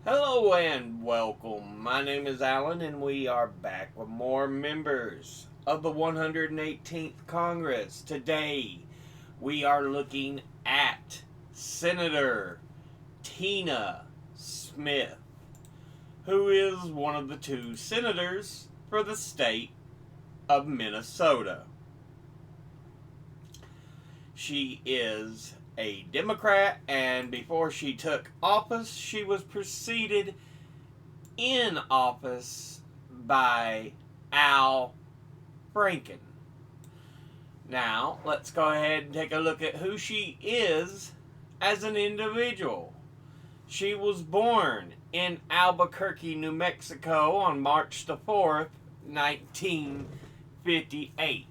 Hello and welcome. My name is Alan, and we are back with more members of the 118th Congress. Today, we are looking at Senator Tina Smith, who is one of the two senators for the state of Minnesota. She is a Democrat, and before she took office, she was preceded in office by Al Franken. Now, let's go ahead and take a look at who she is as an individual. She was born in Albuquerque, New Mexico on March the 4th, 1958.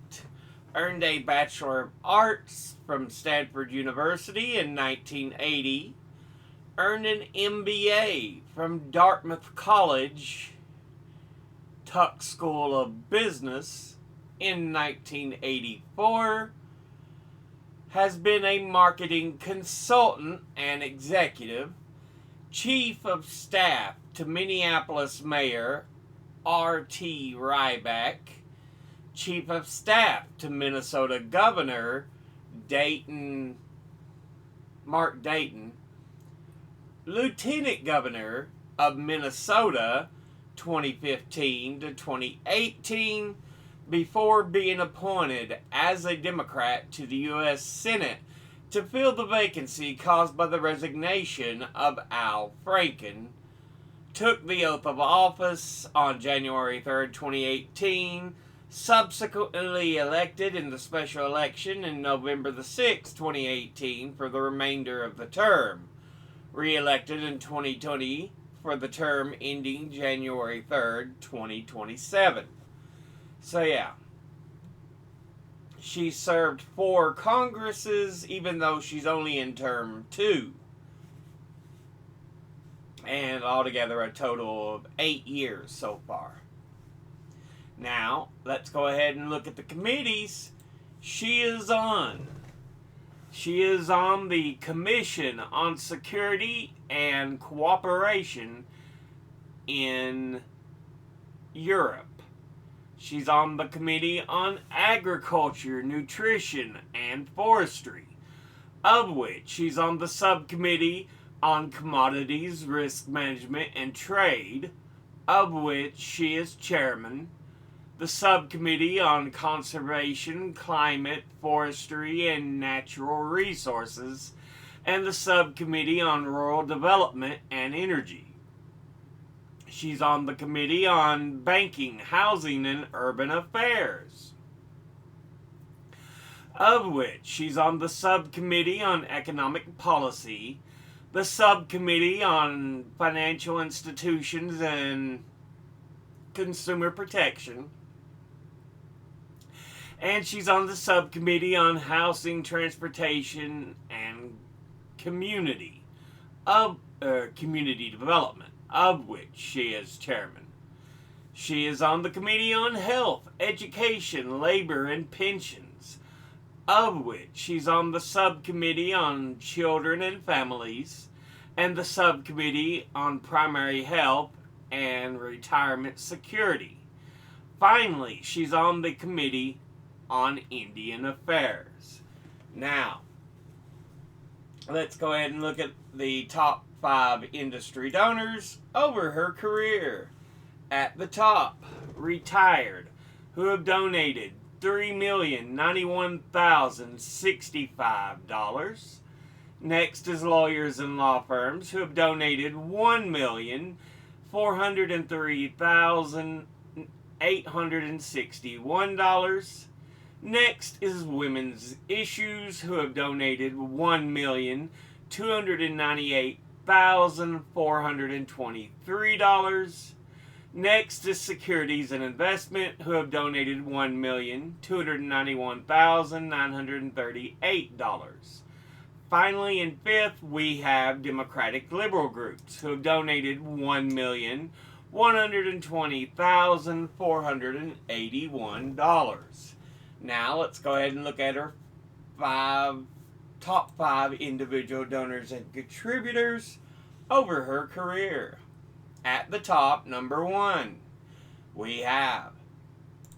Earned a Bachelor of Arts from Stanford University in 1980. Earned an MBA from Dartmouth College, Tuck School of Business in 1984. Has been a marketing consultant and executive, chief of staff to Minneapolis Mayor R.T. Rybak, chief of staff to Minnesota Governor Mark Dayton, Lieutenant Governor of Minnesota 2015 to 2018, before being appointed as a Democrat to the U.S. Senate to fill the vacancy caused by the resignation of Al Franken. Took the oath of office on January 3rd, 2018, subsequently elected in the special election in November the 6th, 2018 for the remainder of the term. Re-elected in 2020 for the term ending January 3rd, 2027. So yeah, she served 4 Congresses even though she's only in term 2. And altogether a total of 8 years so far. Now, let's go ahead and look at the committees she is on. She is on the Commission on Security and Cooperation in Europe. She's on the Committee on Agriculture, Nutrition, and Forestry, of which she's on the Subcommittee on Commodities, Risk Management, and Trade, of which she is chairman, the Subcommittee on Conservation, Climate, Forestry, and Natural Resources, and the Subcommittee on Rural Development and Energy. She's on the Committee on Banking, Housing, and Urban Affairs, of which she's on the Subcommittee on Economic Policy, the Subcommittee on Financial Institutions and Consumer Protection, and she's on the Subcommittee on Housing, Transportation, and Community Development, of which she is chairman. She is on the Committee on Health, Education, Labor, and Pensions, of which she's on the Subcommittee on Children and Families, and the Subcommittee on Primary Health and Retirement Security. Finally, she's on the Committee on Indian Affairs. Now, let's go ahead and look at the top 5 industry donors over her career. At the top, retired, who have donated $3,091,065. Next is lawyers and law firms, who have donated $1,403,861. Next is Women's Issues, who have donated $1,298,423. Next is Securities and Investment, who have donated $1,291,938. Finally, in fifth, we have Democratic Liberal Groups, who have donated $1,120,481. Now, let's go ahead and look at her top 5 individual donors and contributors over her career. At the top, number 1, we have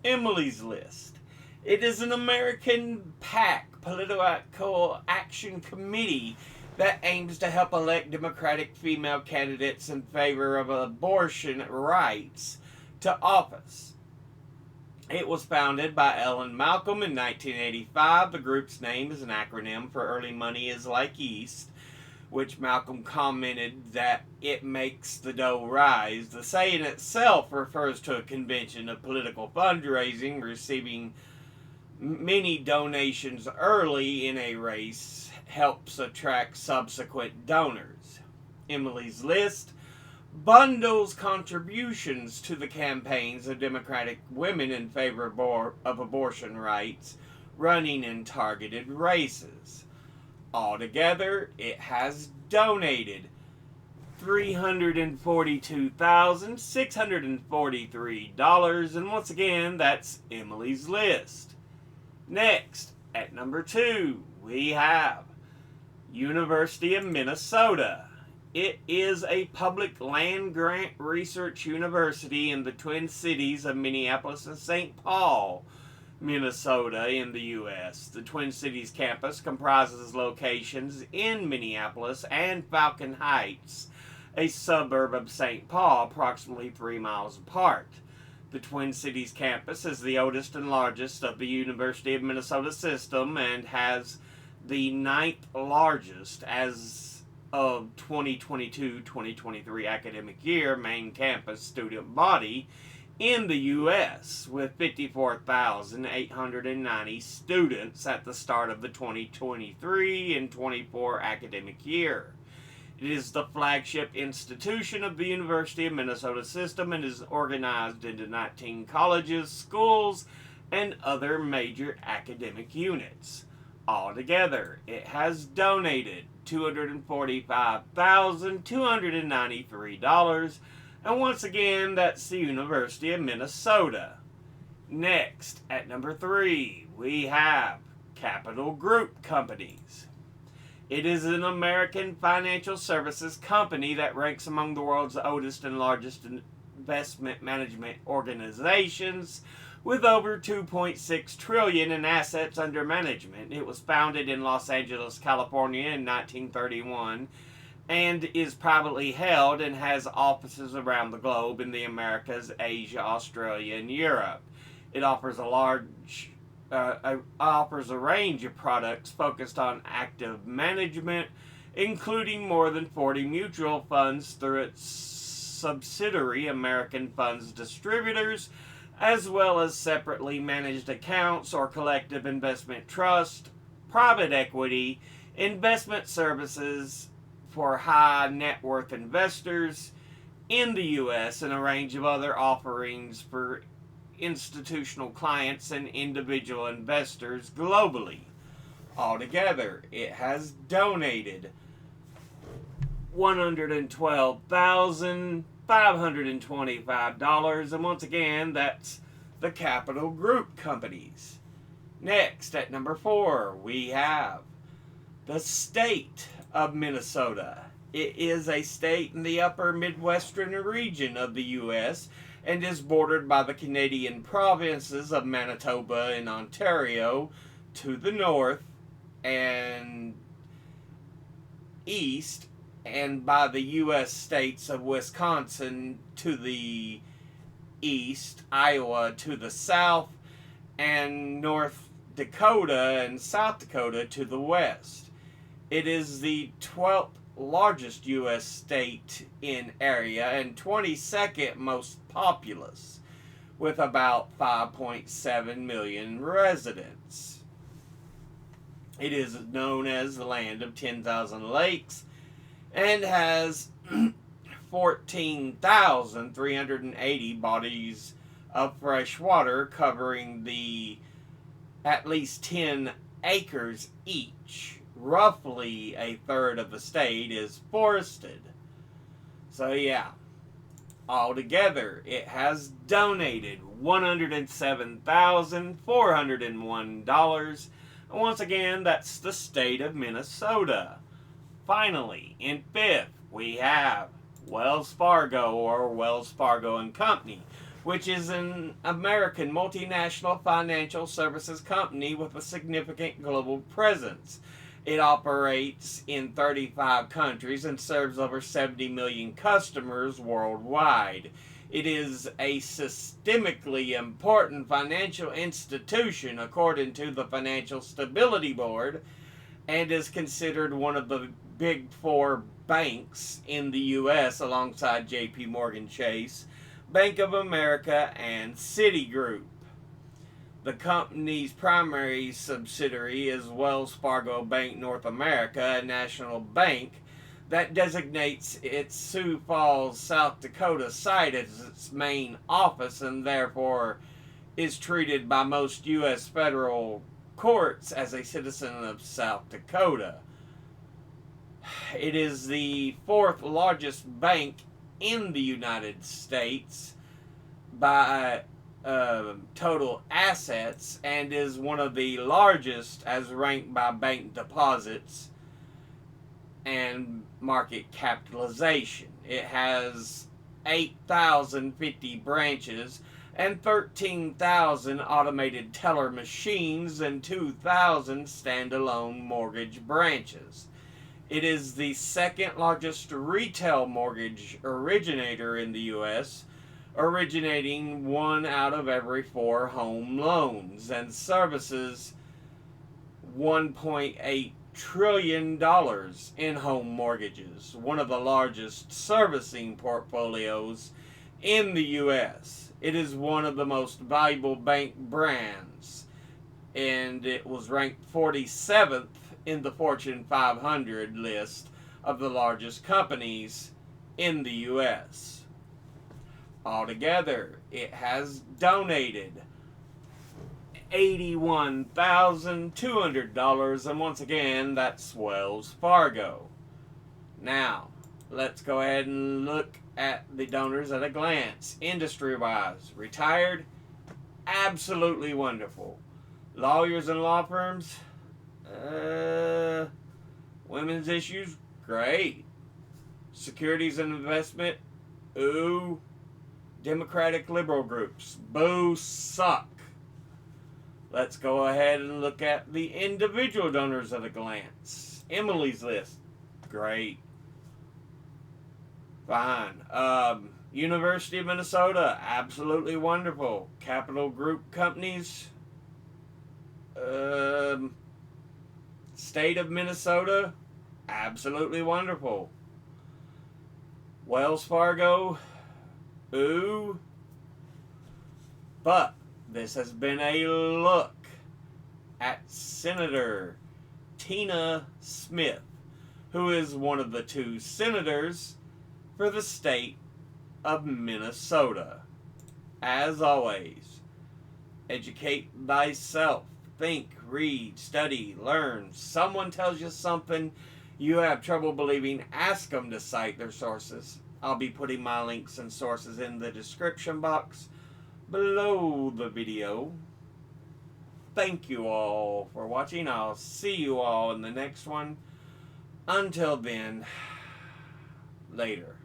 Emily's List. It is an American PAC, Political Action Committee, that aims to help elect Democratic female candidates in favor of abortion rights to office. It was founded by Ellen Malcolm in 1985. The group's name is an acronym for Early Money is Like Yeast, which Malcolm commented that it makes the dough rise. The saying itself refers to a convention of political fundraising, receiving many donations early in a race helps attract subsequent donors. Emily's List bundles contributions to the campaigns of Democratic women in favor of abortion rights running in targeted races. Altogether, it has donated $342,643, and once again, that's Emily's List. Next, at number 2, we have University of Minnesota. It is a public land-grant research university in the Twin Cities of Minneapolis and St. Paul, Minnesota in the U.S. The Twin Cities campus comprises locations in Minneapolis and Falcon Heights, a suburb of St. Paul, approximately 3 miles apart. The Twin Cities campus is the oldest and largest of the University of Minnesota system and has the 9th largest as of 2022-2023 academic year main campus student body in the U.S., with 54,890 students at the start of the 2023 and 24 academic year. It is the flagship institution of the University of Minnesota system and is organized into 19 colleges, schools, and other major academic units. Altogether, it has donated $245,293, and once again, that's the University of Minnesota. Next, at number 3, we have Capital Group Companies. It is an American financial services company that ranks among the world's oldest and largest investment management organizations, with over $2.6 trillion in assets under management. It was founded in Los Angeles, California in 1931 and is privately held and has offices around the globe in the Americas, Asia, Australia, and Europe. It offers a range of products focused on active management, including more than 40 mutual funds through its subsidiary American Funds Distributors, as well as separately managed accounts or collective investment trust, private equity, investment services for high net worth investors in the U.S., and a range of other offerings for institutional clients and individual investors globally. Altogether, it has donated $112,525, and once again, that's the Capital Group Companies. Next, at number 4, we have the state of Minnesota. It is a state in the upper Midwestern region of the U.S. and is bordered by the Canadian provinces of Manitoba and Ontario to the north and east, and by the U.S. states of Wisconsin to the east, Iowa to the south, and North Dakota and South Dakota to the west. It is the 12th largest U.S. state in area and 22nd most populous, with about 5.7 million residents. It is known as the land of 10,000 lakes and has 14,380 bodies of fresh water covering the at least 10 acres each. Roughly a third of the state is forested. So yeah, altogether it has donated $107,401. And once again, that's the state of Minnesota. Finally, in 5th, we have Wells Fargo, or Wells Fargo and Company, which is an American multinational financial services company with a significant global presence. It operates in 35 countries and serves over 70 million customers worldwide. It is a systemically important financial institution according to the Financial Stability Board, and is considered one of the big four banks in the U.S. alongside J.P. Morgan Chase, Bank of America, and Citigroup. The company's primary subsidiary is Wells Fargo Bank North America, a national bank that designates its Sioux Falls, South Dakota site as its main office, and therefore is treated by most U.S. federal courts as a citizen of South Dakota. It is the fourth largest bank in the United States by total assets, and is one of the largest as ranked by bank deposits and market capitalization. It has 8,050 branches and 13,000 automated teller machines and 2,000 standalone mortgage branches. It is the second largest retail mortgage originator in the U.S., originating 1 out of every 4 home loans, and services $1.8 trillion in home mortgages, one of the largest servicing portfolios in the U.S. It is one of the most valuable bank brands, and it was ranked 47th in the Fortune 500 list of the largest companies in the U.S. Altogether, it has donated $81,200, and once again, that's Wells Fargo. Now, let's go ahead and look at the donors at a glance. Industry-wise, retired, absolutely wonderful. Lawyers and law firms, women's issues, great. Securities and investment, ooh. Democratic liberal groups, boo, suck. Let's go ahead and look at the individual donors at a glance. Emily's list, great. Fine. University of Minnesota, absolutely wonderful. Capital Group companies, State of Minnesota, absolutely wonderful. Wells Fargo, ooh. But this has been a look at Senator Tina Smith, who is one of the 2 senators for the state of Minnesota. As always, educate thyself. Think, read, study, learn. Someone tells you something you have trouble believing, ask them to cite their sources. I'll be putting my links and sources in the description box below the video. Thank you all for watching. I'll see you all in the next one. Until then, later.